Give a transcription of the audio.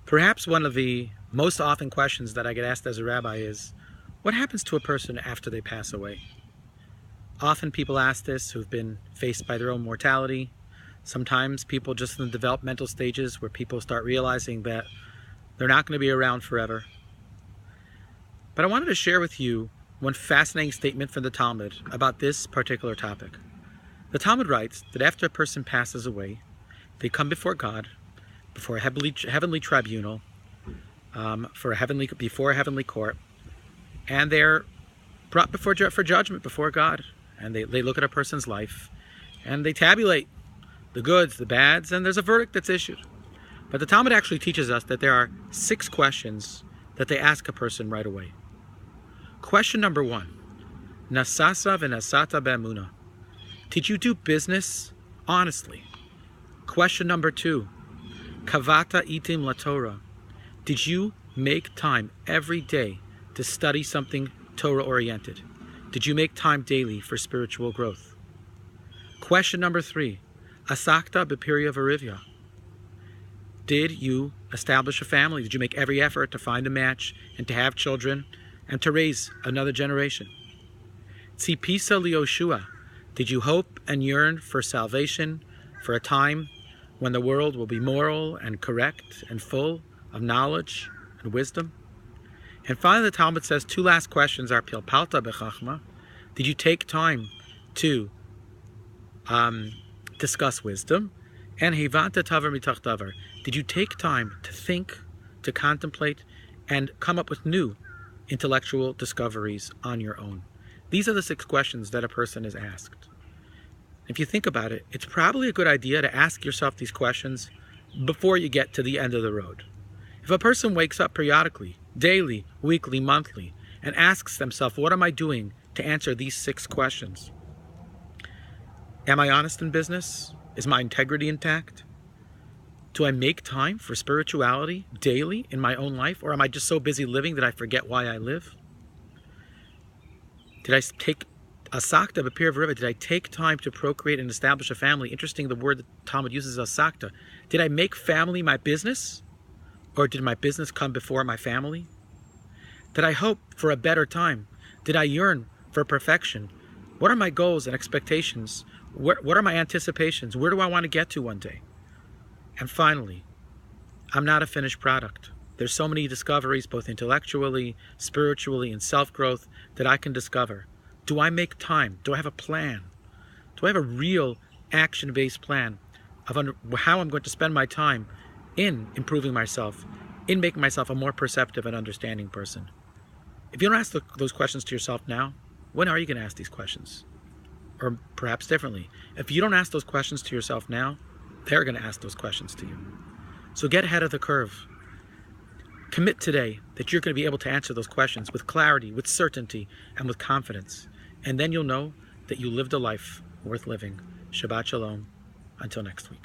Perhaps one of the most often questions that I get asked as a rabbi is, what happens to a person after they pass away? Often people ask this who've been faced by their own mortality. Sometimes people just in the developmental stages where people start realizing that they're not going to be around forever. But I wanted to share with you one fascinating statement from the Talmud about this particular topic. The Talmud writes that after a person passes away, they come before God, before a heavenly tribunal, before a heavenly court, and they're brought for judgment before God. And they look at a person's life, and they tabulate the goods, the bads, and there's a verdict that's issued. But the Talmud actually teaches us that there are 6 questions that they ask a person right away. Question number 1, Nasasa v'nasata be'emunah. Did you do business honestly? Question number 2, Kavata itim laTorah. Did you make time every day to study something Torah-oriented? Did you make time daily for spiritual growth? Question number 3, Asakta b'pirya v'rivya. Did you establish a family? Did you make every effort to find a match and to have children and to raise another generation? Tzipisa liyoshua. Did you hope and yearn for salvation, for a time when the world will be moral and correct and full of knowledge and wisdom? And finally, the Talmud says 2 last questions are pilpalta bechachma. Did you take time to discuss wisdom? And hivanta tavar mitach davar. Did you take time to think, to contemplate, and come up with new intellectual discoveries on your own? These are the 6 questions that a person is asked. If you think about it, it's probably a good idea to ask yourself these questions before you get to the end of the road. If a person wakes up periodically, daily, weekly, monthly, and asks themselves, what am I doing to answer these 6 questions? Am I honest in business? Is my integrity intact? Do I make time for spirituality daily in my own life? Or am I just so busy living that I forget why I live? Did I take asakta b'pirya v'rivya? Did I take time to procreate and establish a family? Interesting, the word that Talmud uses is asakta. Did I make family my business? Or did my business come before my family? Did I hope for a better time? Did I yearn for perfection? What are my goals and expectations? What are my anticipations? Where do I want to get to one day? And finally, I'm not a finished product. There's so many discoveries, both intellectually, spiritually, and self-growth that I can discover. Do I make time? Do I have a plan? Do I have a real action-based plan of how I'm going to spend my time in improving myself, in making myself a more perceptive and understanding person? If you don't ask those questions to yourself now, when are you going to ask these questions? Or perhaps differently, if you don't ask those questions to yourself now, they're going to ask those questions to you. So get ahead of the curve. Commit today that you're going to be able to answer those questions with clarity, with certainty, and with confidence. And then you'll know that you lived a life worth living. Shabbat Shalom. Until next week.